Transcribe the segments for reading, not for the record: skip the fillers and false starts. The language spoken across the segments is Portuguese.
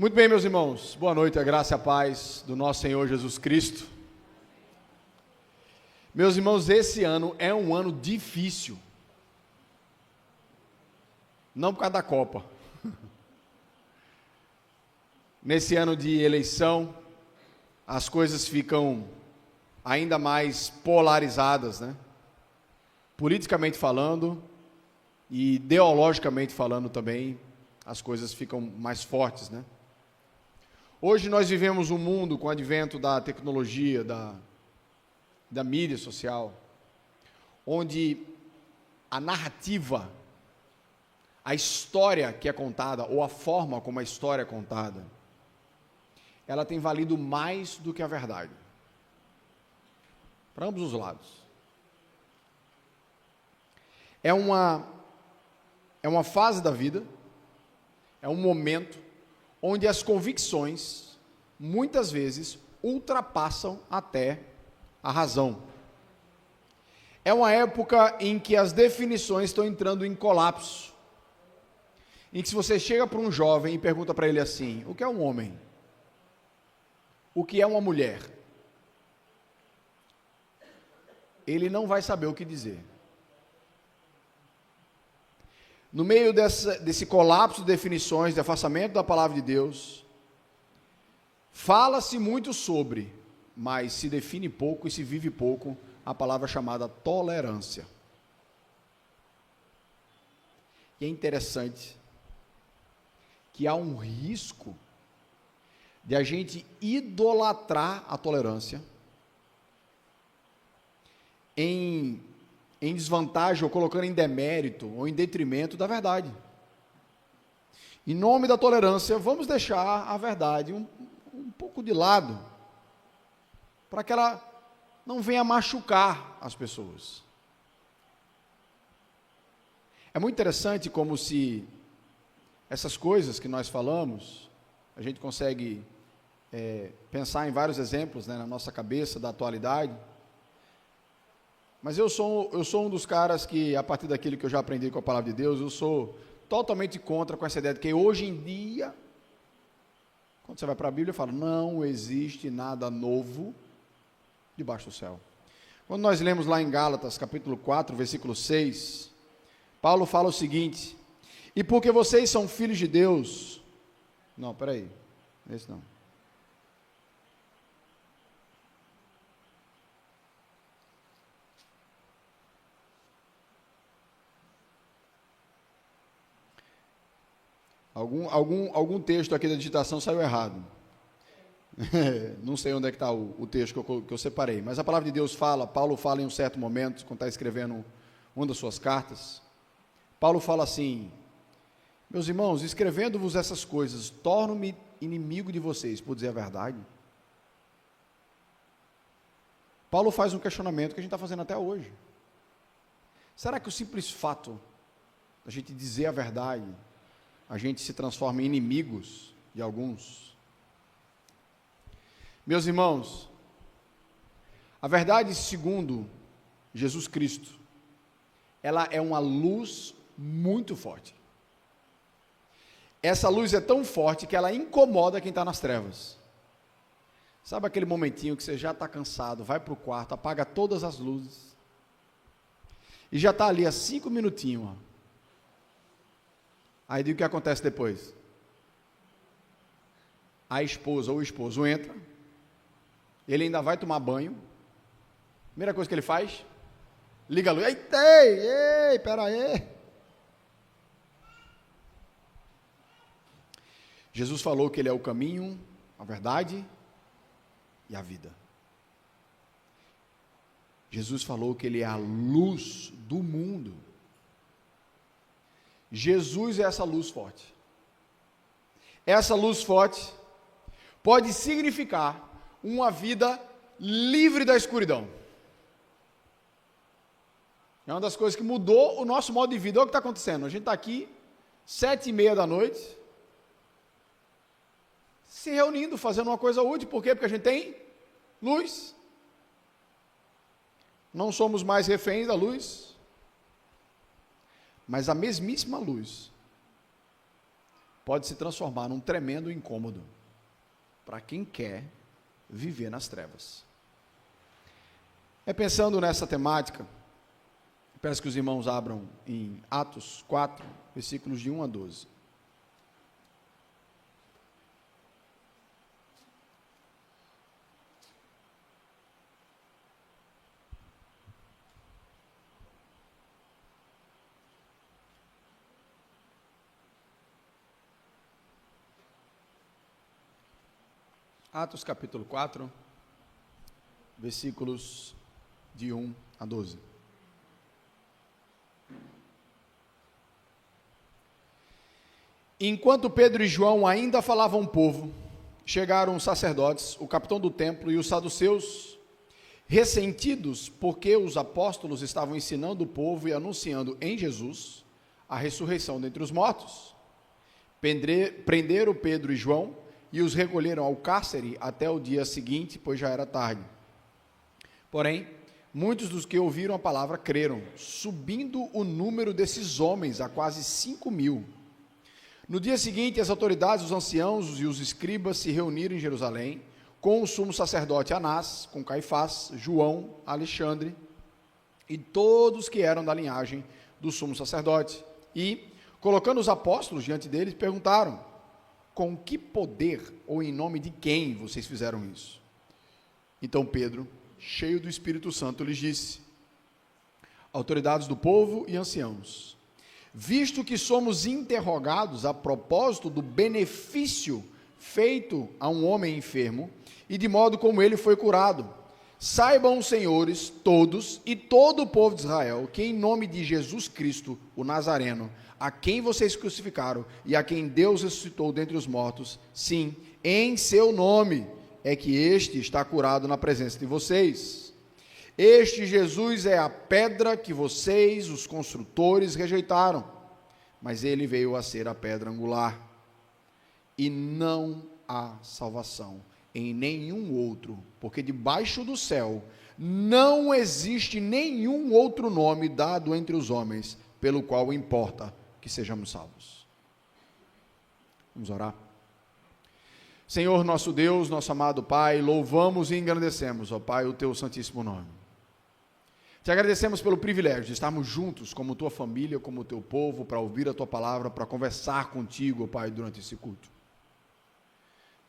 Muito bem, meus irmãos, boa noite, a graça e a paz do nosso Senhor Jesus Cristo. Meus irmãos, esse ano é um ano difícil, não por causa da Copa. Nesse ano de eleição, as coisas ficam ainda mais polarizadas, né? Politicamente falando e ideologicamente falando também, as coisas ficam mais fortes, né? Hoje nós vivemos um mundo com o advento da tecnologia, da mídia social, onde a narrativa, a história que é contada, ou a forma como a história é contada, ela tem valido mais do que a verdade, para ambos os lados. É uma fase da vida, é um momento onde as convicções, muitas vezes, ultrapassam até a razão. É uma época em que as definições estão entrando em colapso, em que se você chega para um jovem e pergunta para ele assim, o que é um homem? O que é uma mulher? Ele não vai saber o que dizer. No meio desse colapso de definições, de afastamento da palavra de Deus, fala-se muito sobre, mas se define pouco e se vive pouco, a palavra chamada tolerância. E é interessante que há um risco de a gente idolatrar a tolerância em desvantagem, ou colocando em demérito, ou em detrimento da verdade. Em nome da tolerância, vamos deixar a verdade um pouco de lado, para que ela não venha machucar as pessoas. É muito interessante como se essas coisas que nós falamos, a gente consegue pensar em vários exemplos, né, na nossa cabeça da atualidade. Mas eu sou um dos caras que, a partir daquilo que eu já aprendi com a palavra de Deus, eu sou totalmente contra com essa ideia de que hoje em dia, quando você vai para a Bíblia, fala, não existe nada novo debaixo do céu. Quando nós lemos lá em Gálatas, capítulo 4, versículo 6, Paulo fala o seguinte, e porque vocês são filhos de Deus, não, peraí, esse não. Algum texto aqui da digitação saiu errado. Não sei onde é que está o texto que eu separei. Mas a palavra de Deus fala, Paulo fala em um certo momento, quando está escrevendo uma das suas cartas, Paulo fala assim, meus irmãos, escrevendo-vos essas coisas, torno-me inimigo de vocês, por dizer a verdade. Paulo faz um questionamento que a gente está fazendo até hoje. Será que o simples fato da gente dizer a verdade, a gente se transforma em inimigos de alguns? Meus irmãos, a verdade segundo Jesus Cristo, ela é uma luz muito forte. Essa luz é tão forte que ela incomoda quem está nas trevas. Sabe aquele momentinho que você já está cansado, vai para o quarto, apaga todas as luzes, e já está ali há 5 minutinhos, ó. Aí o que acontece depois? A esposa ou o esposo entra, ele ainda vai tomar banho, primeira coisa que ele faz, liga a luz, ei, pera aí. Jesus falou que ele é o caminho, a verdade e a vida. Jesus falou que ele é a luz do mundo. Jesus é essa luz forte. Essa luz forte pode significar uma vida livre da escuridão. É uma das coisas que mudou o nosso modo de vida. Olha o que está acontecendo. A gente está aqui, 7:30 da noite, se reunindo, fazendo uma coisa útil. Por quê? Porque a gente tem luz. Não somos mais reféns da luz. Mas a mesmíssima luz pode se transformar num tremendo incômodo para quem quer viver nas trevas. Pensando nessa temática, peço que os irmãos abram em Atos 4, versículos de 1 a 12. Atos capítulo 4, versículos de 1 a 12. Enquanto Pedro e João ainda falavam ao povo, chegaram os sacerdotes, o capitão do templo e os saduceus, ressentidos porque os apóstolos estavam ensinando o povo e anunciando em Jesus a ressurreição dentre os mortos. Prenderam Pedro e João e os recolheram ao cárcere até o dia seguinte, pois já era tarde. Porém, muitos dos que ouviram a palavra creram, subindo o número desses homens a quase 5.000. No dia seguinte, as autoridades, os anciãos e os escribas se reuniram em Jerusalém, com o sumo sacerdote Anás, com Caifás, João, Alexandre e todos que eram da linhagem do sumo sacerdote. E, colocando os apóstolos diante deles, perguntaram: com que poder ou em nome de quem vocês fizeram isso? Então Pedro, cheio do Espírito Santo, lhes disse: autoridades do povo e anciãos, visto que somos interrogados a propósito do benefício feito a um homem enfermo e de modo como ele foi curado, saibam os senhores todos e todo o povo de Israel que em nome de Jesus Cristo, o Nazareno, a quem vocês crucificaram e a quem Deus ressuscitou dentre os mortos, sim, em seu nome é que este está curado na presença de vocês. Este Jesus é a pedra que vocês, os construtores, rejeitaram, mas ele veio a ser a pedra angular. E não há salvação em nenhum outro, porque debaixo do céu não existe nenhum outro nome dado entre os homens, pelo qual importa que sejamos salvos. Vamos orar. Senhor nosso Deus, nosso amado Pai, louvamos e engrandecemos, ó Pai, o teu santíssimo nome. Te agradecemos pelo privilégio de estarmos juntos como tua família, como teu povo, para ouvir a tua palavra, para conversar contigo, ó Pai, durante esse culto.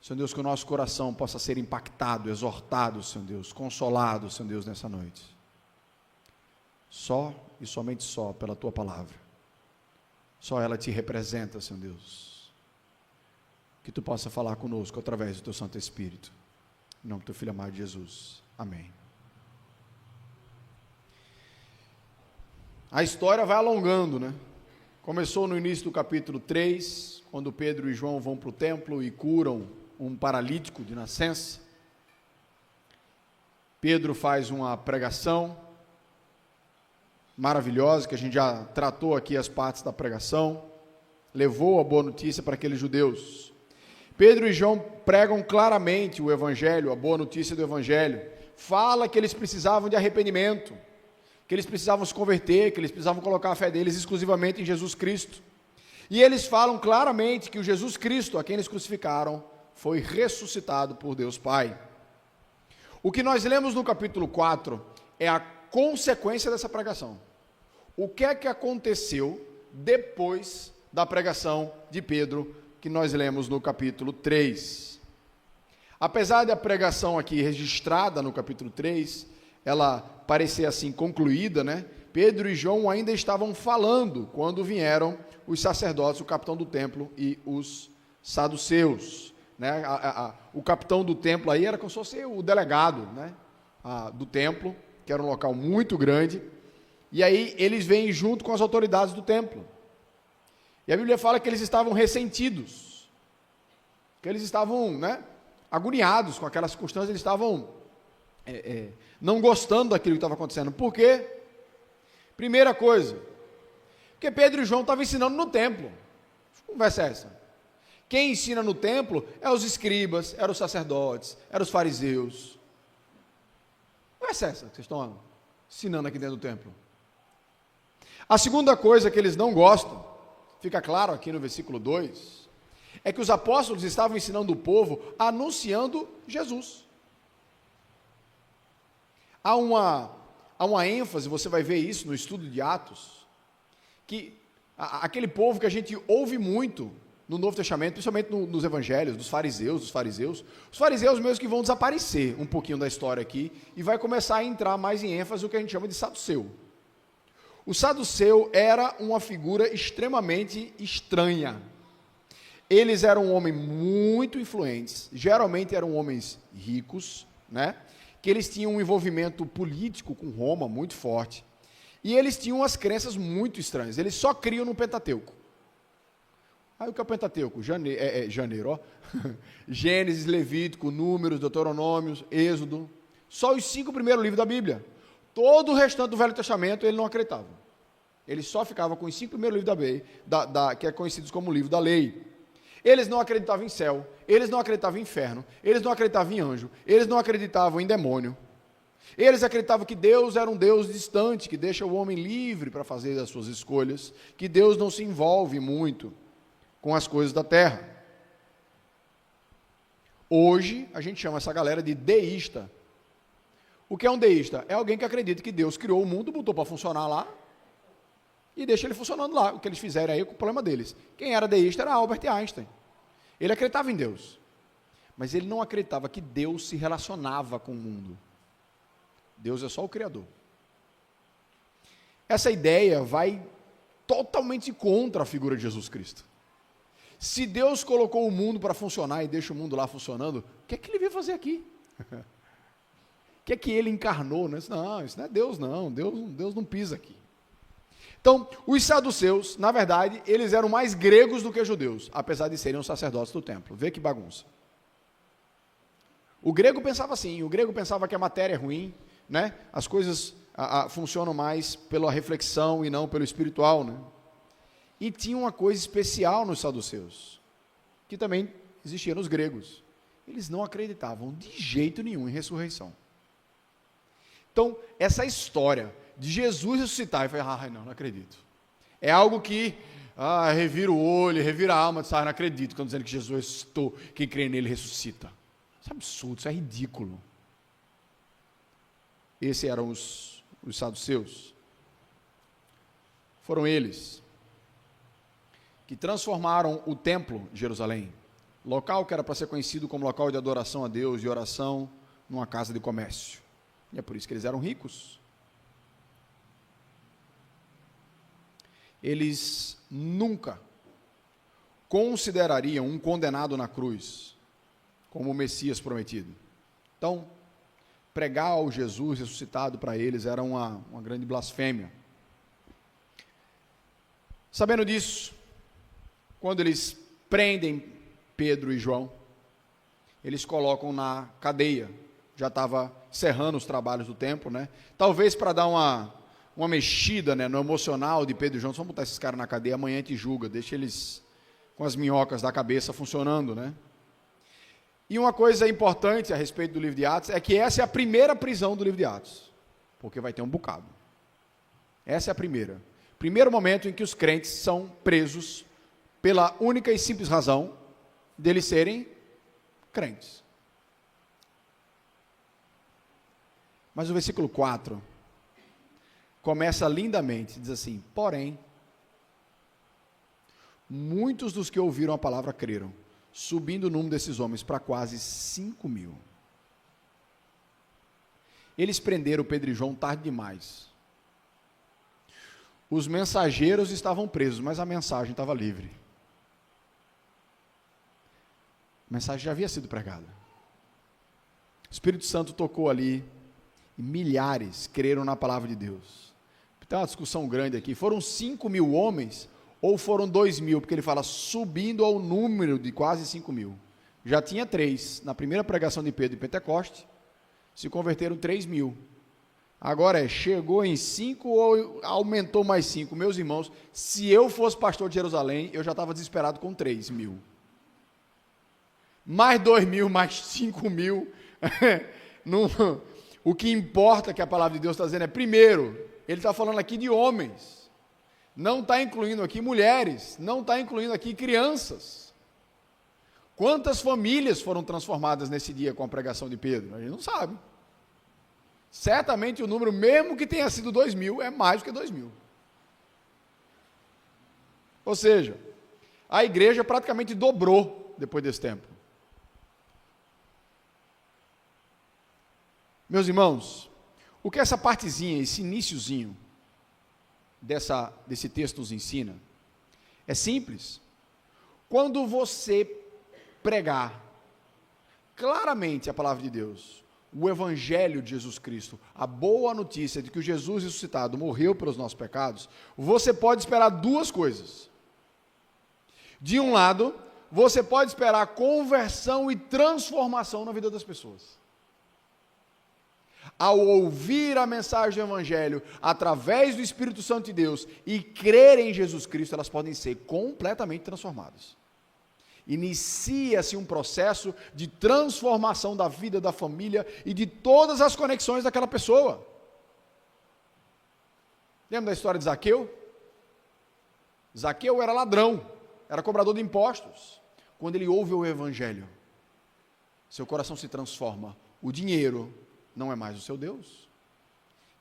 Senhor Deus, que o nosso coração possa ser impactado, exortado, Senhor Deus, consolado, Senhor Deus, nessa noite. Só e somente só pela tua palavra. Só ela te representa, Senhor Deus. Que tu possa falar conosco através do teu Santo Espírito. Em nome do teu Filho amado Jesus. Amém. A história vai alongando, né? Começou no início do capítulo 3, quando Pedro e João vão para o templo e curam um paralítico de nascença. Pedro faz uma pregação maravilhosa, que a gente já tratou aqui as partes da pregação, levou a boa notícia para aqueles judeus. Pedro e João pregam claramente o evangelho, a boa notícia do evangelho, fala que eles precisavam de arrependimento, que eles precisavam se converter, que eles precisavam colocar a fé deles exclusivamente em Jesus Cristo, e eles falam claramente que o Jesus Cristo, a quem eles crucificaram, foi ressuscitado por Deus Pai. O que nós lemos no capítulo 4 é a consequência dessa pregação. O que é que aconteceu depois da pregação de Pedro, que nós lemos no capítulo 3? Apesar da pregação aqui registrada no capítulo 3, ela parecer assim concluída, né? Pedro e João ainda estavam falando quando vieram os sacerdotes, o capitão do templo e os saduceus, né? O capitão do templo aí era como se fosse o delegado, né? Do templo, que era um local muito grande, e aí eles vêm junto com as autoridades do templo, e a Bíblia fala que eles estavam ressentidos, que eles estavam, né, agoniados com aquela circunstância, eles estavam não gostando daquilo que estava acontecendo. Por quê? Primeira coisa, porque Pedro e João estavam ensinando no templo. Que conversa é essa? Quem ensina no templo é os escribas, eram os sacerdotes, eram os fariseus. Não é essa que vocês estão ensinando aqui dentro do templo. A segunda coisa que eles não gostam, fica claro aqui no versículo 2, É que os apóstolos estavam ensinando o povo, anunciando Jesus. Há uma ênfase, você vai ver isso no estudo de Atos, que aquele povo que a gente ouve muito no Novo Testamento, principalmente nos evangelhos, dos fariseus, os fariseus mesmo que vão desaparecer um pouquinho da história aqui, e vai começar a entrar mais em ênfase o que a gente chama de saduceu. O saduceu era uma figura extremamente estranha. Eles eram homens muito influentes, geralmente eram homens ricos, né? Que eles tinham um envolvimento político com Roma muito forte, e eles tinham umas crenças muito estranhas. Eles só criam no Pentateuco. Aí o que é o Pentateuco? Janeiro, ó. Gênesis, Levítico, Números, Deuteronômios, Êxodo. Só os 5 primeiros livros da Bíblia. Todo o restante do Velho Testamento ele não acreditava. Ele só ficava com os 5 primeiros livros da lei, que é conhecidos como livro da lei. Eles não acreditavam em céu, eles não acreditavam em inferno, eles não acreditavam em anjo, eles não acreditavam em demônio. Eles acreditavam que Deus era um Deus distante, que deixa o homem livre para fazer as suas escolhas, que Deus não se envolve muito com as coisas da terra. Hoje, a gente chama essa galera de deísta. O que é um deísta? É alguém que acredita que Deus criou o mundo, botou para funcionar lá, e deixa ele funcionando lá. O que eles fizeram aí é o problema deles. Quem era deísta era Albert Einstein. Ele acreditava em Deus, mas ele não acreditava que Deus se relacionava com o mundo. Deus é só o Criador. Essa ideia vai totalmente contra a figura de Jesus Cristo. Se Deus colocou o mundo para funcionar e deixa o mundo lá funcionando, o que é que ele veio fazer aqui? O que é que ele encarnou? Não, isso não é Deus não, Deus não pisa aqui. Então, os saduceus, na verdade, eles eram mais gregos do que judeus, apesar de serem os sacerdotes do templo. Vê que bagunça. O grego pensava assim, o grego pensava que a matéria é ruim, né? As coisas funcionam mais pela reflexão e não pelo espiritual, né? E tinha uma coisa especial nos saduceus, que também existia nos gregos. Eles não acreditavam de jeito nenhum em ressurreição. Então, essa história de Jesus ressuscitar, e falei, não acredito. É algo que revira o olho, revira a alma, não acredito, quando dizendo que Jesus ressuscitou, quem crê nele ressuscita. Isso é absurdo, isso é ridículo. Esses eram os saduceus. Foram eles que transformaram o templo de Jerusalém, local que era para ser conhecido como local de adoração a Deus e oração, numa casa de comércio. E é por isso que eles eram ricos. Eles nunca considerariam um condenado na cruz como o Messias prometido. Então, pregar ao Jesus ressuscitado para eles era uma grande blasfêmia. Sabendo disso, quando eles prendem Pedro e João, eles colocam na cadeia. Já estava encerrando os trabalhos do templo, né? Talvez para dar uma mexida, né, no emocional de Pedro e João. Vamos botar esses caras na cadeia, amanhã a gente julga, deixa eles com as minhocas da cabeça funcionando, né? E uma coisa importante a respeito do livro de Atos é que essa é a primeira prisão do livro de Atos, porque vai ter um bocado. Essa é a primeiro momento em que os crentes são presos pela única e simples razão deles serem crentes. Mas o versículo 4 começa lindamente, diz assim: porém, muitos dos que ouviram a palavra creram, subindo o número desses homens para quase 5.000. Eles prenderam Pedro e João tarde demais. Os mensageiros estavam presos, mas a mensagem estava livre. A mensagem já havia sido pregada. O Espírito Santo tocou ali, e milhares creram na palavra de Deus. Tem uma discussão grande aqui, foram 5.000 homens, ou foram 2.000, porque ele fala subindo ao número de quase 5.000. Já tinha 3, na primeira pregação de Pedro em Pentecoste, se converteram 3.000. Agora chegou em 5 ou aumentou mais 5? Meus irmãos, se eu fosse pastor de Jerusalém, eu já estava desesperado com 3.000. Mais 2.000, mais 5.000. O que importa que a palavra de Deus está dizendo é, primeiro, ele está falando aqui de homens, não está incluindo aqui mulheres, não está incluindo aqui crianças. Quantas famílias foram transformadas nesse dia com a pregação de Pedro? A gente não sabe. Certamente o número, mesmo que tenha sido 2.000, é mais do que 2.000. Ou seja, a igreja praticamente dobrou depois desse tempo. Meus irmãos, o que essa partezinha, esse iniciozinho desse texto nos ensina, é simples. Quando você pregar claramente a palavra de Deus, o evangelho de Jesus Cristo, a boa notícia de que o Jesus ressuscitado morreu pelos nossos pecados, você pode esperar duas coisas. De um lado, você pode esperar conversão e transformação na vida das pessoas. Ao ouvir a mensagem do evangelho através do Espírito Santo de Deus e crer em Jesus Cristo, elas podem ser completamente transformadas. Inicia-se um processo de transformação da vida da família e de todas as conexões daquela pessoa. Lembra da história de Zaqueu? Zaqueu era ladrão, era cobrador de impostos. Quando ele ouve o evangelho, seu coração se transforma. O dinheiro não é mais o seu Deus.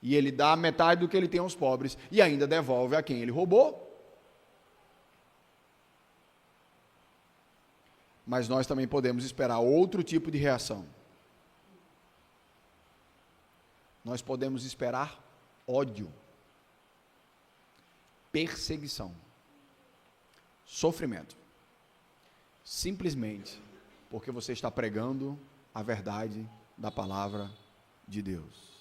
E ele dá metade do que ele tem aos pobres e ainda devolve a quem ele roubou. Mas nós também podemos esperar outro tipo de reação. Nós podemos esperar ódio, perseguição, sofrimento, simplesmente porque você está pregando a verdade da palavra de Deus.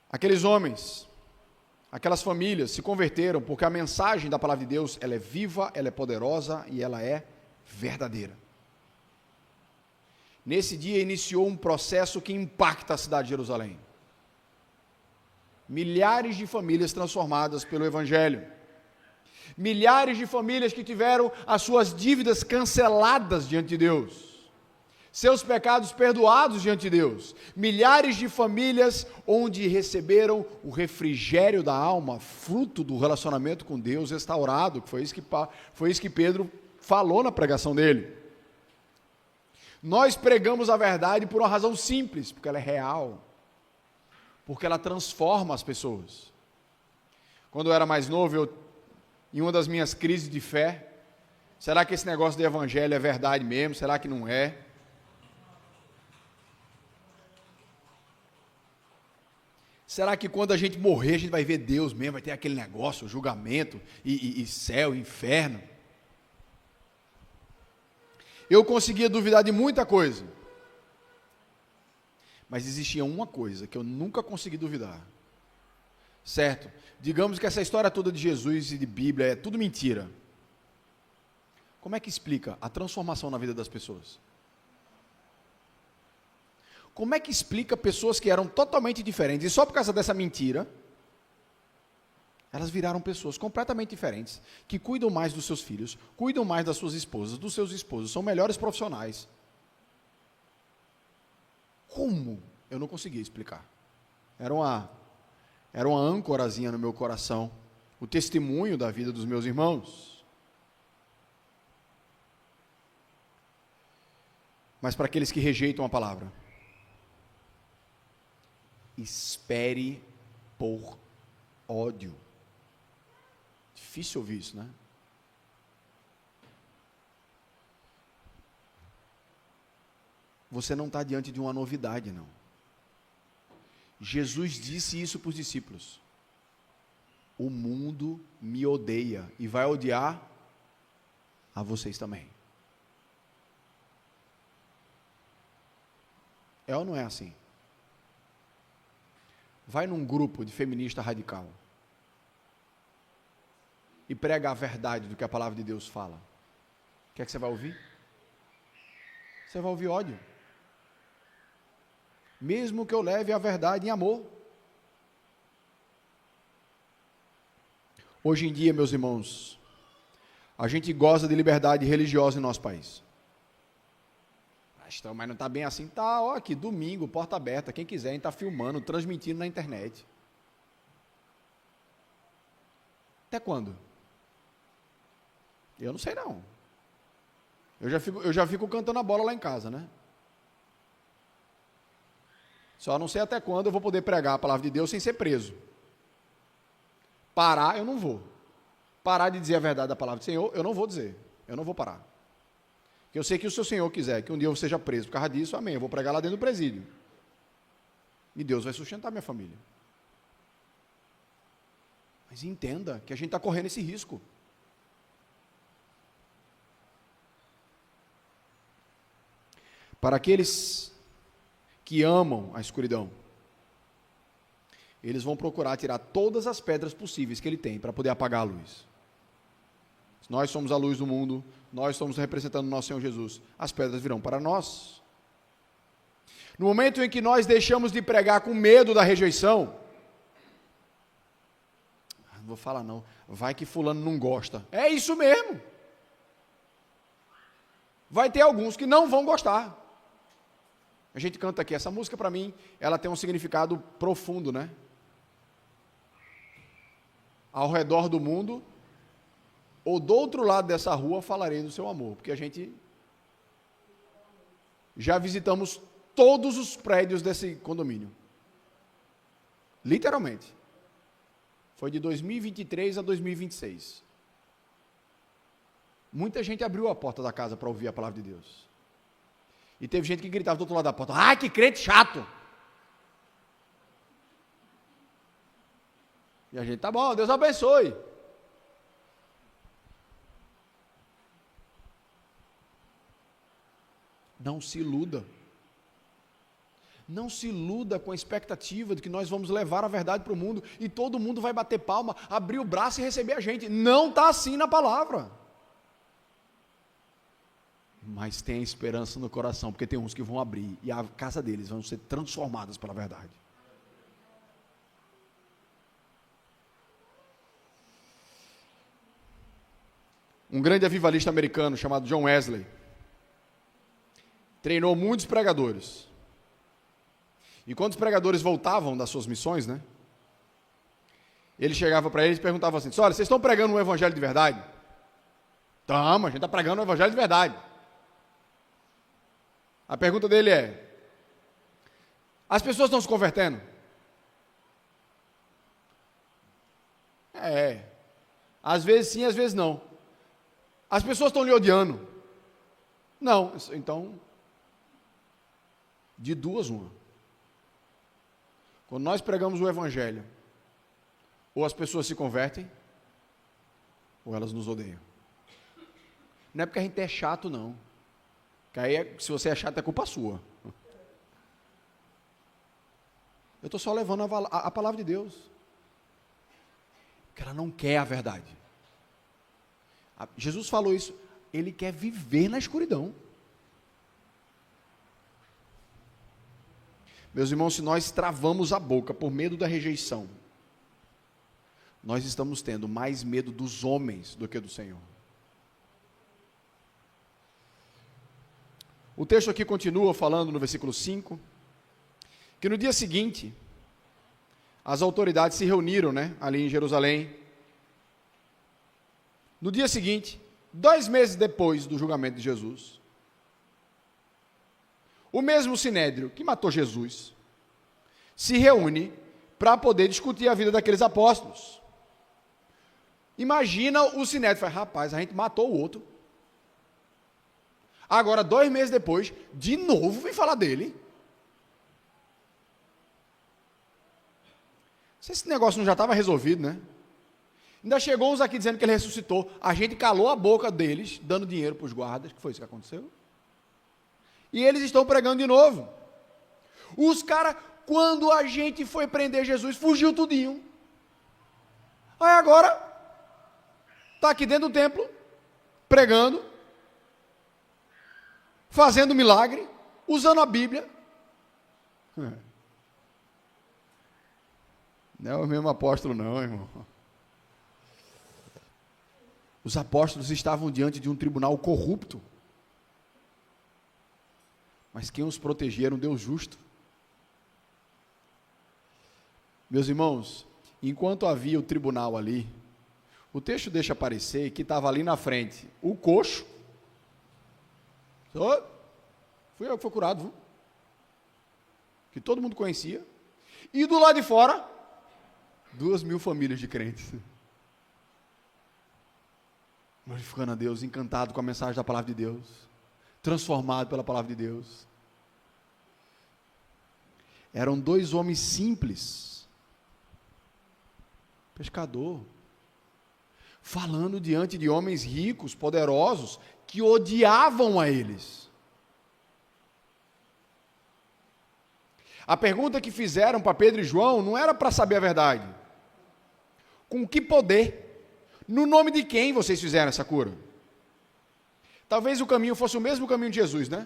Aqueles homens, aquelas famílias se converteram porque a mensagem da palavra de Deus, ela é viva, ela é poderosa e ela é verdadeira. Nesse dia iniciou um processo que impacta a cidade de Jerusalém. Milhares de famílias transformadas pelo evangelho. Milhares de famílias que tiveram as suas dívidas canceladas diante de Deus. Seus pecados perdoados diante de Deus. Milhares de famílias onde receberam o refrigério da alma, fruto do relacionamento com Deus restaurado, que foi isso que Pedro falou na pregação dele. Nós pregamos a verdade por uma razão simples, porque ela é real, porque ela transforma as pessoas. Quando eu era mais novo, em uma das minhas crises de fé, será que esse negócio de evangelho é verdade mesmo? Será que não é? Será que quando a gente morrer, a gente vai ver Deus mesmo, vai ter aquele negócio, o julgamento, e céu, inferno? Eu conseguia duvidar de muita coisa, mas existia uma coisa que eu nunca consegui duvidar, certo? Digamos que essa história toda de Jesus e de Bíblia é tudo mentira. Como é que explica a transformação na vida das pessoas? Como é que explica pessoas que eram totalmente diferentes, e só por causa dessa mentira, elas viraram pessoas completamente diferentes, que cuidam mais dos seus filhos, cuidam mais das suas esposas, dos seus esposos, são melhores profissionais. Como? Eu não conseguia explicar. Era uma âncorazinha no meu coração, o testemunho da vida dos meus irmãos. Mas para aqueles que rejeitam a palavra, espere por ódio. Difícil ouvir isso, né? Você não está diante de uma novidade, não. Jesus disse isso para os discípulos. O mundo me odeia e vai odiar a vocês também. É ou não é assim? Vai num grupo de feminista radical e prega a verdade do que a palavra de Deus fala. O que é que você vai ouvir? Você vai ouvir ódio. Mesmo que eu leve a verdade em amor. Hoje em dia, meus irmãos, a gente goza de liberdade religiosa em nosso país. Mas não está bem assim. Tá, ó, aqui, domingo, porta aberta, quem quiser, a gente está filmando, transmitindo na internet. Até quando? Eu não sei não. Eu já fico cantando a bola lá em casa, né? Só não sei até quando eu vou poder pregar a palavra de Deus sem ser preso. Parar, eu não vou. Parar de dizer a verdade da palavra do Senhor, eu não vou dizer. Eu não vou parar. Porque eu sei que o seu Senhor quiser que um dia eu seja preso por causa disso, amém. Eu vou pregar lá dentro do presídio. E Deus vai sustentar minha família. Mas entenda que a gente está correndo esse risco. Para aqueles que amam a escuridão, eles vão procurar tirar todas as pedras possíveis que ele tem para poder apagar a luz. Nós somos a luz do mundo, nós estamos representando o nosso Senhor Jesus. As pedras virão para nós. No momento em que nós deixamos de pregar com medo da rejeição, não vou falar não, vai que fulano não gosta. É isso mesmo. Vai ter alguns que não vão gostar. A gente canta aqui, essa música para mim, ela tem um significado profundo, né? Ao redor do mundo, ou do outro lado dessa rua, falarei do seu amor, porque a gente já visitamos todos os prédios desse condomínio. Literalmente. Foi de 2023 a 2026. Muita gente abriu a porta da casa para ouvir a palavra de Deus. E teve gente que gritava do outro lado da porta: ai, que crente chato! E a gente, tá bom, Deus abençoe. Não se iluda. Não se iluda com a expectativa de que nós vamos levar a verdade para o mundo e todo mundo vai bater palma, abrir o braço e receber a gente. Não está assim na palavra. Mas tem esperança no coração, porque tem uns que vão abrir e a casa deles vão ser transformadas pela verdade. Um grande avivalista americano chamado John Wesley treinou muitos pregadores. E quando os pregadores voltavam das suas missões, né? Ele chegava para eles e perguntava assim: olha, vocês estão pregando um evangelho de verdade? Estamos, a gente está pregando um evangelho de verdade. A pergunta dele é: as pessoas estão se convertendo? Às vezes sim, às vezes não. As pessoas estão lhe odiando? Não. Então, de duas uma. Quando nós pregamos o evangelho, ou as pessoas se convertem, ou elas nos odeiam. Não é porque a gente é chato, não. Que aí, se você é chato, é culpa sua. Eu estou só levando a palavra de Deus. Porque ela não quer a verdade. Jesus falou isso. Ele quer viver na escuridão. Meus irmãos, se nós travamos a boca por medo da rejeição, nós estamos tendo mais medo dos homens do que do Senhor. O texto aqui continua falando no versículo 5, que no dia seguinte, as autoridades se reuniram, ali em Jerusalém. No dia seguinte, 2 meses depois do julgamento de Jesus, o mesmo sinédrio que matou Jesus se reúne para poder discutir a vida daqueles apóstolos. Imagina o sinédrio, fala: rapaz, a gente matou o outro. Agora, 2 meses depois, de novo vem falar dele. Se esse negócio não já estava resolvido, né? Ainda chegou uns aqui dizendo que ele ressuscitou. A gente calou a boca deles, dando dinheiro para os guardas, que foi isso que aconteceu. E eles estão pregando de novo. Os caras, quando a gente foi prender Jesus, fugiu tudinho. Aí agora, está aqui dentro do templo, pregando, fazendo milagre, usando a Bíblia. Não é o mesmo apóstolo não, irmão. Os apóstolos estavam diante de um tribunal corrupto. Mas quem os protegeram, Deus justo. Meus irmãos, enquanto havia o tribunal ali, O texto deixa aparecer que estava ali na frente o coxo. Fui eu que fui curado, viu? Que todo mundo conhecia. E do lado de fora, 2.000 famílias de crentes. Glorificando a Deus, encantado com a mensagem da palavra de Deus, transformado pela palavra de Deus. Eram 2 homens simples, pescador, falando diante de homens ricos, poderosos, que odiavam a eles. A pergunta que fizeram para Pedro e João não era para saber a verdade. Com que poder? No nome de quem vocês fizeram essa cura? Talvez o caminho fosse o mesmo caminho de Jesus, né?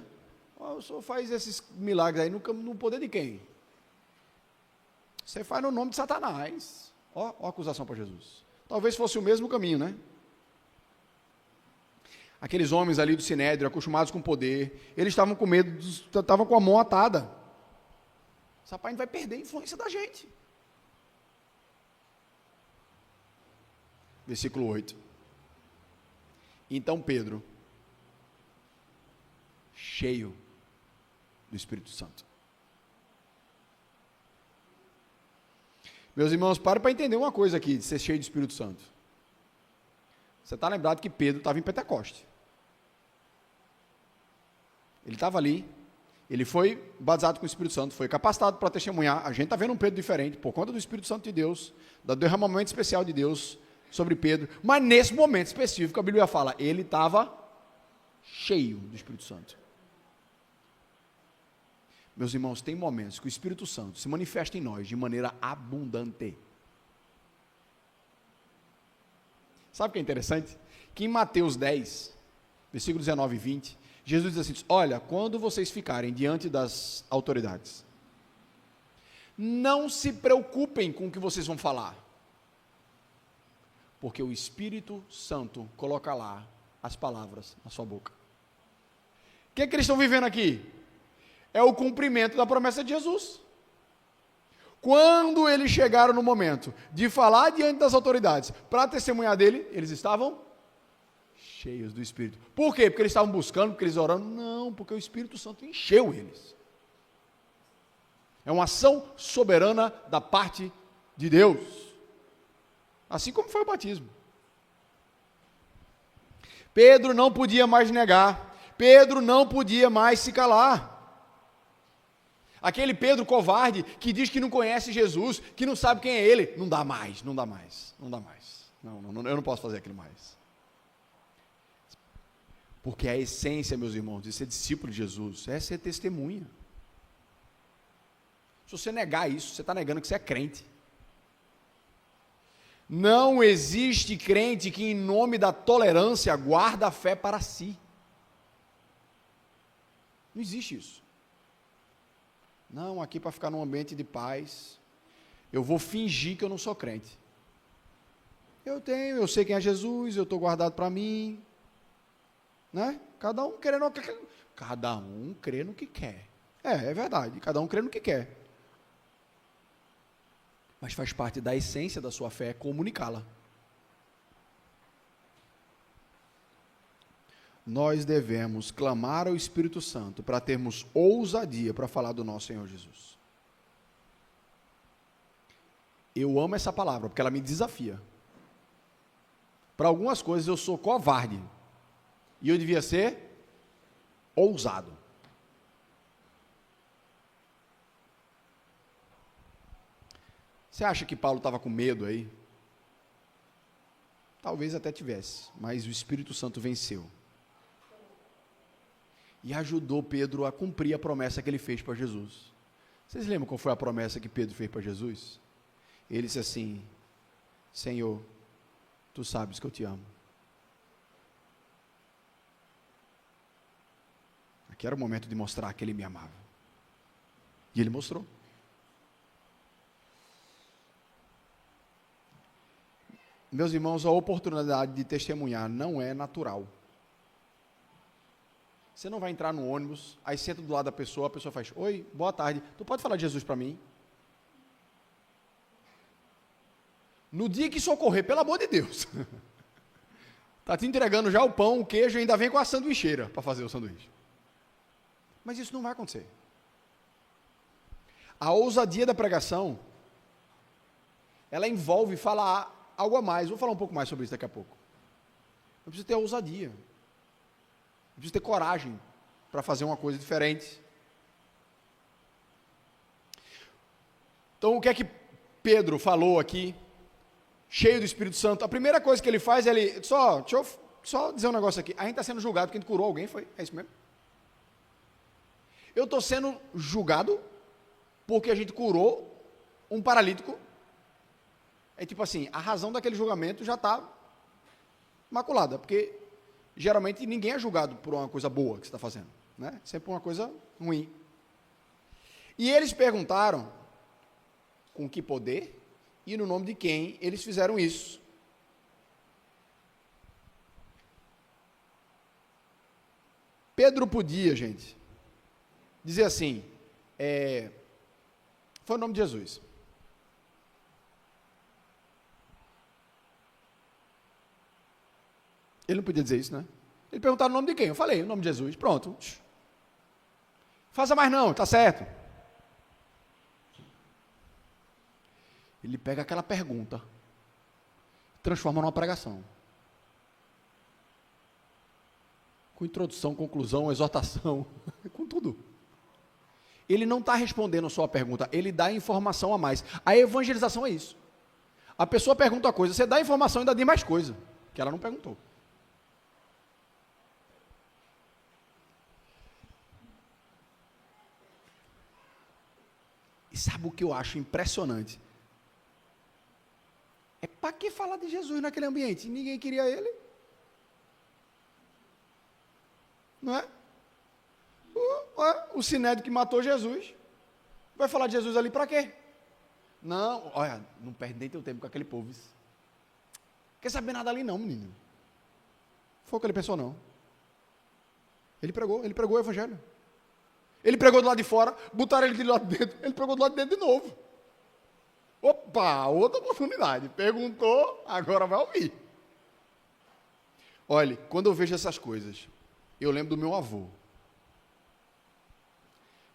O senhor faz esses milagres aí no poder de quem? Você faz no nome de Satanás. Ó a acusação para Jesus. Talvez fosse o mesmo caminho, né? Aqueles homens ali do Sinédrio, acostumados com poder, eles estavam com medo, estavam com a mão atada. Esse rapaz vai perder a influência da gente. Versículo 8. Então Pedro, cheio do Espírito Santo. Meus irmãos, parem para entender uma coisa aqui, de ser cheio do Espírito Santo. Você está lembrado que Pedro estava em Pentecoste. Ele estava ali, ele foi batizado com o Espírito Santo, foi capacitado para testemunhar. A gente está vendo um Pedro diferente, por conta do Espírito Santo de Deus, do derramamento especial de Deus sobre Pedro. Mas nesse momento específico, a Bíblia fala, ele estava cheio do Espírito Santo. Meus irmãos, tem momentos que o Espírito Santo se manifesta em nós de maneira abundante. Sabe o que é interessante? Que em Mateus 10, versículos 19 e 20, Jesus diz assim, olha, quando vocês ficarem diante das autoridades, não se preocupem com o que vocês vão falar, porque o Espírito Santo coloca lá as palavras na sua boca. O que é que eles estão vivendo aqui? É o cumprimento da promessa de Jesus. Quando eles chegaram no momento de falar diante das autoridades, para testemunhar dele, eles estavam cheios do Espírito. Por quê? Porque eles estavam buscando, porque eles orando? Não, porque o Espírito Santo encheu eles. É uma ação soberana da parte de Deus. Assim como foi o batismo. Pedro não podia mais negar. Pedro não podia mais se calar. Aquele Pedro covarde que diz que não conhece Jesus, que não sabe quem é ele, não dá mais. Não, eu não posso fazer aquilo mais. Porque a essência, meus irmãos, de ser discípulo de Jesus é ser testemunha. Se você negar isso, você está negando que você é crente. Não existe crente que, em nome da tolerância, guarda a fé para si. Não existe isso. Não, aqui para ficar num ambiente de paz, eu vou fingir que eu não sou crente. Eu sei quem é Jesus, eu estou guardado para mim. Né? Cada um crê no que quer. É verdade, cada um crê no que quer. Mas faz parte da essência da sua fé comunicá-la. Nós devemos clamar ao Espírito Santo para termos ousadia para falar do nosso Senhor Jesus. Eu amo essa palavra, porque ela me desafia. Para algumas coisas eu sou covarde, e eu devia ser ousado. Você acha que Paulo estava com medo aí? Talvez até tivesse, mas o Espírito Santo venceu. E ajudou Pedro a cumprir a promessa que ele fez para Jesus. Vocês lembram qual foi a promessa que Pedro fez para Jesus? Ele disse assim, Senhor, tu sabes que eu te amo. Aqui era o momento de mostrar que ele me amava. E ele mostrou. Meus irmãos, a oportunidade de testemunhar não é natural. Você não vai entrar no ônibus, aí senta do lado da pessoa, a pessoa faz, oi, boa tarde, tu pode falar de Jesus para mim? No dia que socorrer, pelo amor de Deus, está te entregando já o pão, o queijo, e ainda vem com a sanduicheira para fazer o sanduíche. Mas isso não vai acontecer. A ousadia da pregação, ela envolve falar algo a mais. Vou falar um pouco mais sobre isso daqui a pouco. Eu preciso ter ousadia. Eu preciso ter coragem para fazer uma coisa diferente. Então, o que é que Pedro falou aqui, cheio do Espírito Santo? A primeira coisa que ele faz é deixa eu só dizer um negócio aqui. A gente está sendo julgado porque a gente curou alguém, foi? É isso mesmo? Eu estou sendo julgado porque a gente curou um paralítico. É tipo assim, a razão daquele julgamento já está maculada, porque geralmente ninguém é julgado por uma coisa boa que você está fazendo, né? Sempre uma coisa ruim. E eles perguntaram com que poder e no nome de quem eles fizeram isso. Pedro podia, gente, dizer assim, foi o nome de Jesus. Ele não podia dizer isso, né? Ele perguntaram o nome de quem? Eu falei, o nome de Jesus. Pronto. Faça mais não, está certo. Ele pega aquela pergunta, transforma numa pregação. Com introdução, conclusão, exortação, com tudo. Ele não está respondendo só a pergunta, ele dá informação a mais. A evangelização é isso. A pessoa pergunta uma coisa, você dá informação e ainda diz mais coisa, que ela não perguntou. E sabe o que eu acho impressionante? É para que falar de Jesus naquele ambiente? Ninguém queria ele. Não é? O sinédrio que matou Jesus. Vai falar de Jesus ali para quê? Não, olha, não perde nem teu tempo com aquele povo. Quer saber nada ali não, menino. Foi o que ele pensou não. Ele pregou o evangelho. Ele pregou do lado de fora, botaram ele do lado de dentro, ele pregou do lado de dentro de novo. Opa, outra oportunidade. Perguntou, agora vai ouvir. Olha, quando eu vejo essas coisas, eu lembro do meu avô.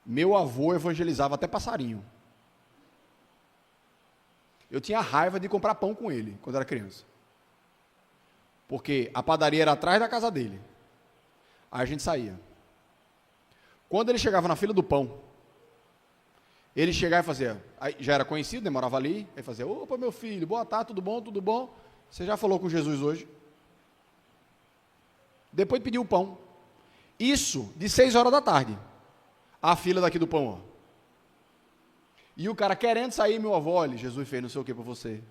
Meu avô evangelizava até passarinho. Eu tinha raiva de comprar pão com ele, quando era criança. Porque a padaria era atrás da casa dele. Aí a gente saía. Quando ele chegava na fila do pão, ele chegava e fazia, aí já era conhecido, né, morava ali, aí fazia, opa meu filho, boa tarde, tudo bom, tudo bom? Você já falou com Jesus hoje? Depois pediu o pão. Isso de 6 horas da tarde. A fila daqui do pão, ó. E o cara querendo sair, meu avô, olha, Jesus fez não sei o que para você.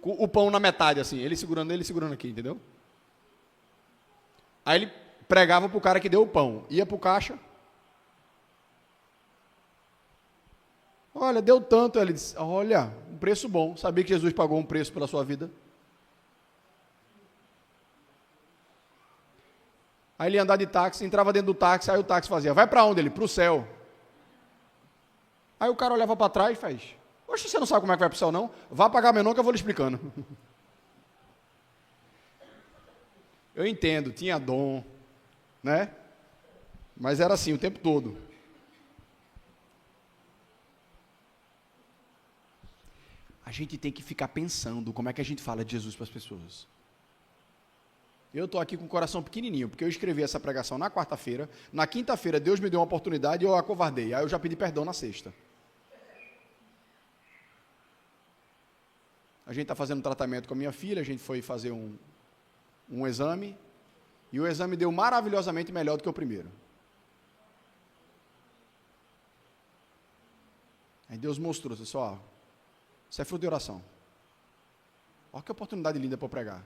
Com o pão na metade, assim, ele segurando aqui, entendeu? Aí ele pregava para o cara que deu o pão, ia para o caixa, olha, deu tanto, ele disse, olha, um preço bom, sabia que Jesus pagou um preço pela sua vida? Aí ele ia andar de táxi, entrava dentro do táxi, aí o táxi fazia, vai para onde? Ele, para o céu. Aí o cara olhava para trás e faz, oxe, você não sabe como é que vai para o céu não? Vá pagar meu nome que eu vou lhe explicando. Eu entendo, tinha dom, né? Mas era assim o tempo todo. A gente tem que ficar pensando como é que a gente fala de Jesus para as pessoas. Eu estou aqui com o coração pequenininho, porque eu escrevi essa pregação na quarta-feira, na quinta-feira Deus me deu uma oportunidade e eu acovardei, aí eu já pedi perdão na sexta. A gente está fazendo um tratamento com a minha filha, a gente foi fazer um exame, e o exame deu maravilhosamente melhor do que o primeiro. Aí Deus mostrou, disse, ó, isso é fruto de oração. Olha que oportunidade linda para eu pregar.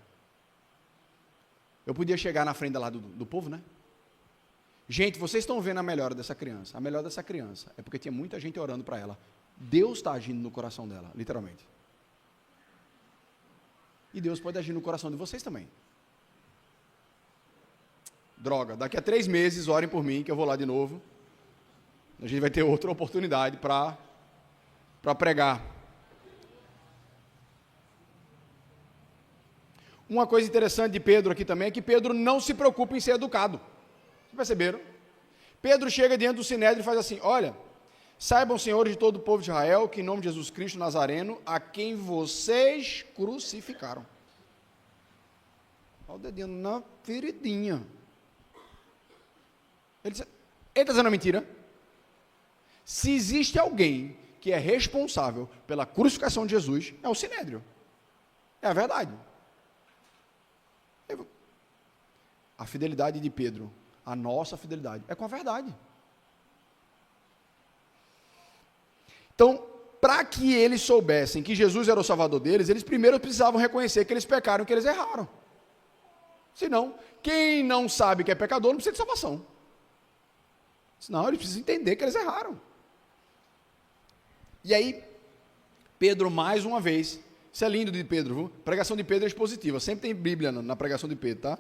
Eu podia chegar na frente lá do povo, né? Gente, vocês estão vendo a melhora dessa criança. A melhora dessa criança é porque tinha muita gente orando para ela. Deus está agindo no coração dela, literalmente. E Deus pode agir no coração de vocês também. Droga, daqui a 3 meses, orem por mim, que eu vou lá de novo. A gente vai ter outra oportunidade para pregar. Uma coisa interessante de Pedro aqui também é que Pedro não se preocupa em ser educado. Vocês perceberam? Pedro chega diante do Sinédrio e faz assim: olha, saibam, senhores de todo o povo de Israel, que em nome de Jesus Cristo Nazareno, a quem vocês crucificaram. Olha o dedinho na feridinha. Ele está dizendo mentira? Se existe alguém que é responsável pela crucificação de Jesus, é o Sinédrio. É a verdade. A fidelidade de Pedro, a nossa fidelidade, é com a verdade. Então, para que eles soubessem que Jesus era o Salvador deles, eles primeiro precisavam reconhecer que eles pecaram, que eles erraram. Senão, quem não sabe que é pecador não precisa de salvação. Senão, eles precisam entender que eles erraram. E aí, Pedro, mais uma vez, isso é lindo de Pedro, viu? A pregação de Pedro é expositiva, sempre tem Bíblia na pregação de Pedro, tá?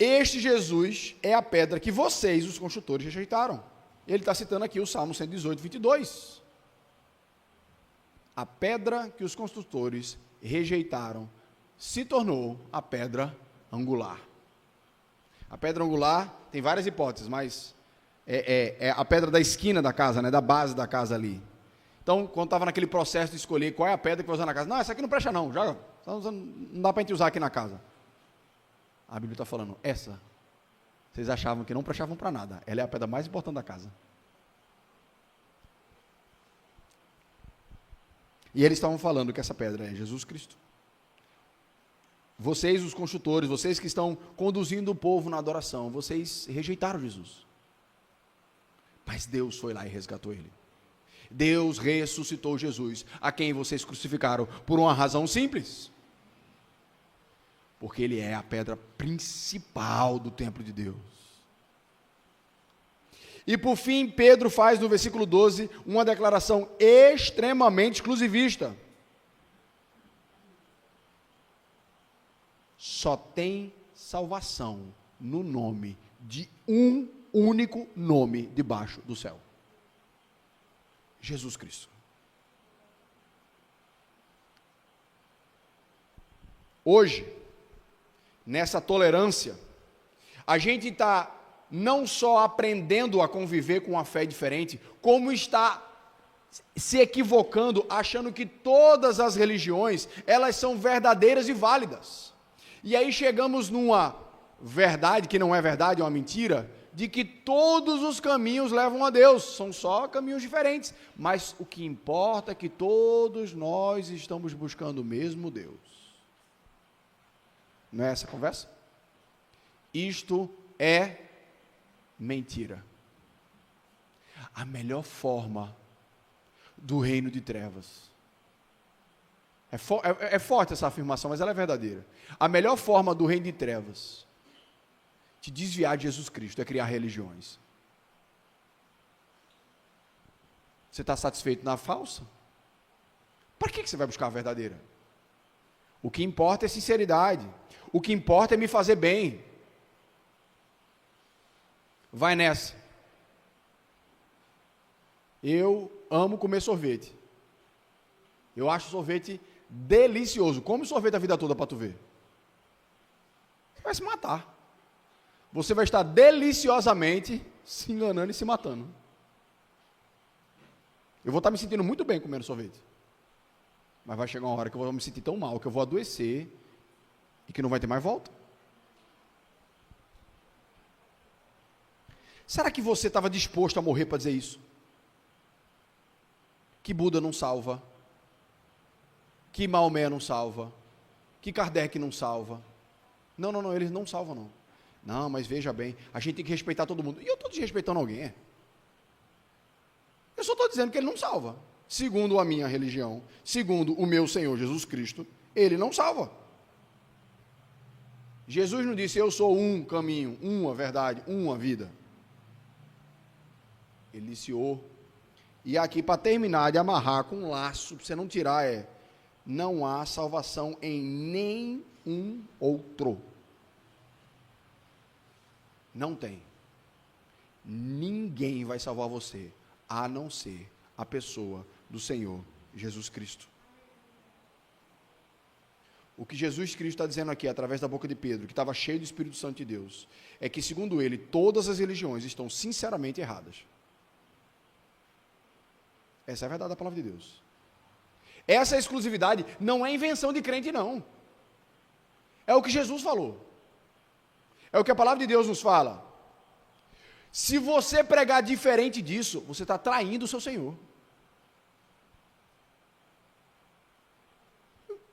Este Jesus é a pedra que vocês, os construtores, rejeitaram. Ele está citando aqui o Salmo 118, 22. A pedra que os construtores rejeitaram se tornou a pedra angular. A pedra angular tem várias hipóteses, mas é a pedra da esquina da casa, né, da base da casa ali. Então, quando estava naquele processo de escolher qual é a pedra que vai usar na casa, não, essa aqui não presta não, já, não dá para a gente usar aqui na casa. A Bíblia está falando, essa, vocês achavam que não prestavam para nada, ela é a pedra mais importante da casa. E eles estavam falando que essa pedra é Jesus Cristo. Vocês, os construtores, vocês que estão conduzindo o povo na adoração, vocês rejeitaram Jesus. Mas Deus foi lá e resgatou ele. Deus ressuscitou Jesus, a quem vocês crucificaram, por uma razão simples. Porque ele é a pedra principal do templo de Deus. E por fim, Pedro faz no versículo 12 uma declaração extremamente exclusivista. Só tem salvação no nome de um único nome debaixo do céu: Jesus Cristo. Hoje, nessa tolerância, a gente está não só aprendendo a conviver com uma fé diferente, como está se equivocando, achando que todas as religiões, elas são verdadeiras e válidas. E aí chegamos numa verdade, que não é verdade, é uma mentira, de que todos os caminhos levam a Deus, são só caminhos diferentes, mas o que importa é que todos nós estamos buscando o mesmo Deus. Não é essa a conversa? Isto é mentira. A melhor forma do reino de trevas. É forte essa afirmação, mas ela é verdadeira. A melhor forma do reino de trevas te desviar de Jesus Cristo é criar religiões. Você está satisfeito na falsa? Para que você vai buscar a verdadeira? O que importa é sinceridade. O que importa é me fazer bem. Vai nessa. Eu amo comer sorvete. Eu acho sorvete delicioso. Come sorvete a vida toda para tu ver. Você vai se matar. Você vai estar deliciosamente se enganando e se matando. Eu vou estar me sentindo muito bem comendo sorvete. Mas vai chegar uma hora que eu vou me sentir tão mal que eu vou adoecer e que não vai ter mais volta. Será que você estava disposto a morrer para dizer isso? Que Buda não salva, que Maomé não salva, que Kardec não salva. Não, eles não salvam não. Não, mas veja bem, a gente tem que respeitar todo mundo. E eu estou desrespeitando alguém? Eu só estou dizendo que ele não salva. Segundo a minha religião, segundo o meu Senhor Jesus Cristo, ele não salva. Jesus não disse, eu sou um caminho, uma verdade, uma vida. Ele iniciou. E aqui, para terminar de amarrar com um laço, para você não tirar, não há salvação em nenhum outro. Não tem. Ninguém vai salvar você, a não ser a pessoa do Senhor Jesus Cristo. O que Jesus Cristo está dizendo aqui, através da boca de Pedro, que estava cheio do Espírito Santo de Deus, é que, segundo ele, todas as religiões estão sinceramente erradas. Essa é a verdade da palavra de Deus. Essa exclusividade não é invenção de crente, não. É o que Jesus falou. É o que a palavra de Deus nos fala. Se você pregar diferente disso, você está traindo o seu Senhor.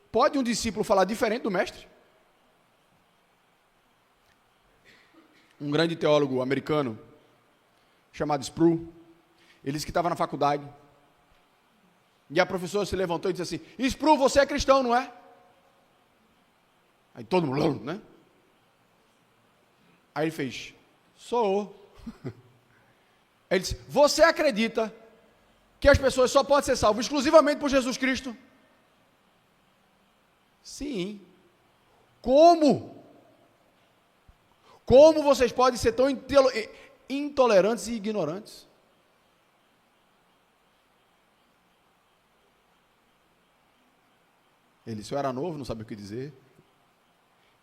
Pode um discípulo falar diferente do mestre? Um grande teólogo americano, chamado Sproul, ele disse que estava na faculdade, e a professora se levantou e disse assim: Sproul, você é cristão, não é? Aí todo mundo, né? Aí ele fez: sou. Ele disse: você acredita que as pessoas só podem ser salvas exclusivamente por Jesus Cristo? Sim. Como? Como vocês podem ser tão intolerantes e ignorantes? Ele disse: eu era novo, não sabia o que dizer.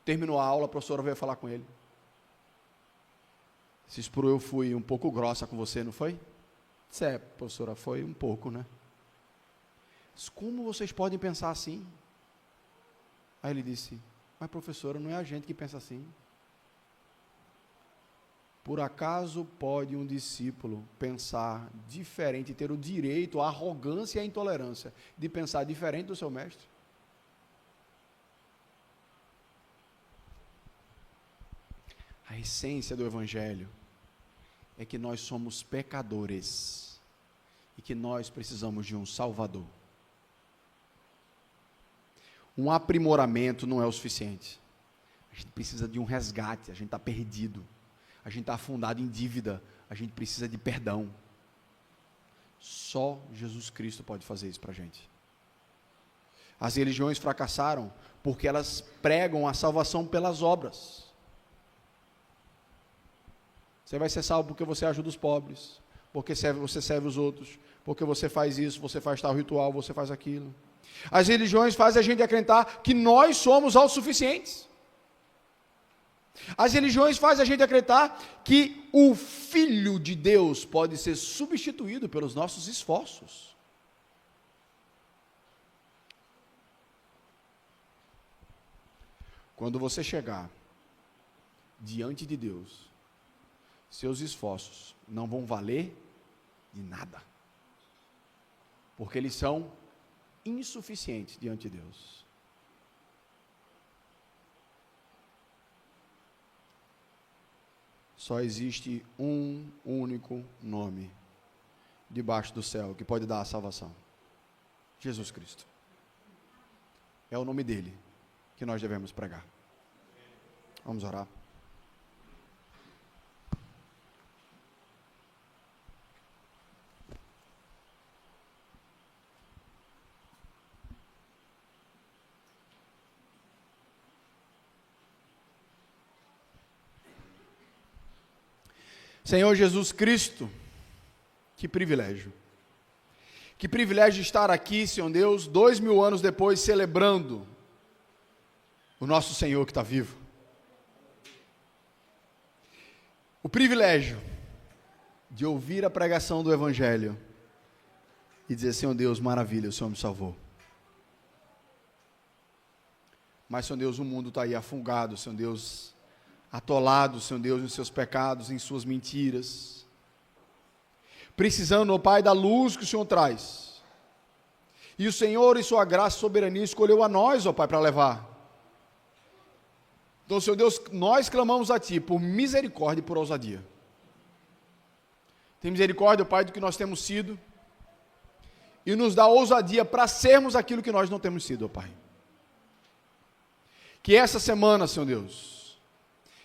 Terminou a aula, a professora veio falar com ele. Se Sproul, eu fui um pouco grossa com você, não foi? Disse: é, professora, foi um pouco, né? Mas como vocês podem pensar assim? Aí ele disse: mas professora, não é a gente que pensa assim. Por acaso pode um discípulo pensar diferente, ter o direito, a arrogância e a intolerância de pensar diferente do seu mestre? A essência do Evangelho é que nós somos pecadores e que nós precisamos de um Salvador. Um aprimoramento não é o suficiente. A gente precisa de um resgate, a gente está perdido, a gente está afundado em dívida, a gente precisa de perdão. Só Jesus Cristo pode fazer isso para a gente. As religiões fracassaram porque elas pregam a salvação pelas obras. Você vai ser salvo porque você ajuda os pobres, porque você serve os outros, porque você faz isso, você faz tal ritual, você faz aquilo. As religiões fazem a gente acreditar que nós somos autossuficientes. As religiões fazem a gente acreditar que o Filho de Deus pode ser substituído pelos nossos esforços. Quando você chegar diante de Deus, seus esforços não vão valer de nada, porque eles são insuficientes diante de Deus. Só existe um único nome debaixo do céu que pode dar a salvação: Jesus Cristo. É o nome dele que nós devemos pregar. Vamos orar. Senhor Jesus Cristo, que privilégio estar aqui, Senhor Deus, 2000 anos depois, celebrando o nosso Senhor que está vivo. O privilégio de ouvir a pregação do Evangelho e dizer: Senhor Deus, maravilha, o Senhor me salvou. Mas, Senhor Deus, o mundo está aí afungado, Senhor Deus, atolado, Senhor Deus, em seus pecados, em suas mentiras, precisando, ó Pai, da luz que o Senhor traz. E o Senhor, em sua graça e soberania, escolheu a nós, ó Pai, para levar. Então, Senhor Deus, nós clamamos a Ti por misericórdia e por ousadia. Tem misericórdia, ó Pai, do que nós temos sido, e nos dá ousadia para sermos aquilo que nós não temos sido, ó Pai. Que essa semana, Senhor Deus,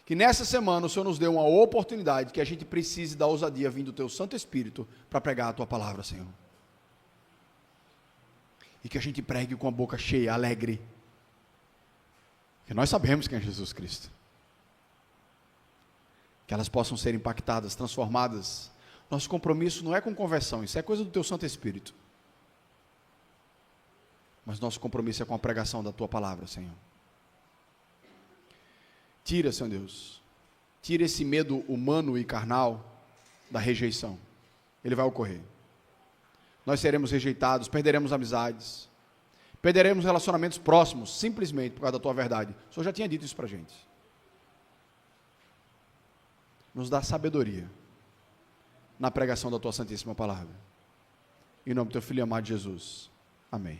que nessa semana o Senhor nos dê uma oportunidade, que a gente precise da ousadia vindo do Teu Santo Espírito para pregar a Tua palavra, Senhor. E que a gente pregue com a boca cheia, alegre. Que nós sabemos quem é Jesus Cristo. Que elas possam ser impactadas, transformadas. Nosso compromisso não é com conversão, isso é coisa do Teu Santo Espírito. mas nosso compromisso é com a pregação da Tua palavra, Senhor. Tira, Senhor Deus, tira esse medo humano e carnal da rejeição. Ele vai ocorrer. Nós seremos rejeitados, perderemos amizades, perderemos relacionamentos próximos, simplesmente por causa da Tua verdade. O Senhor já tinha dito isso para a gente. Nos dá sabedoria na pregação da Tua santíssima palavra. Em nome do Teu Filho amado Jesus. Amém.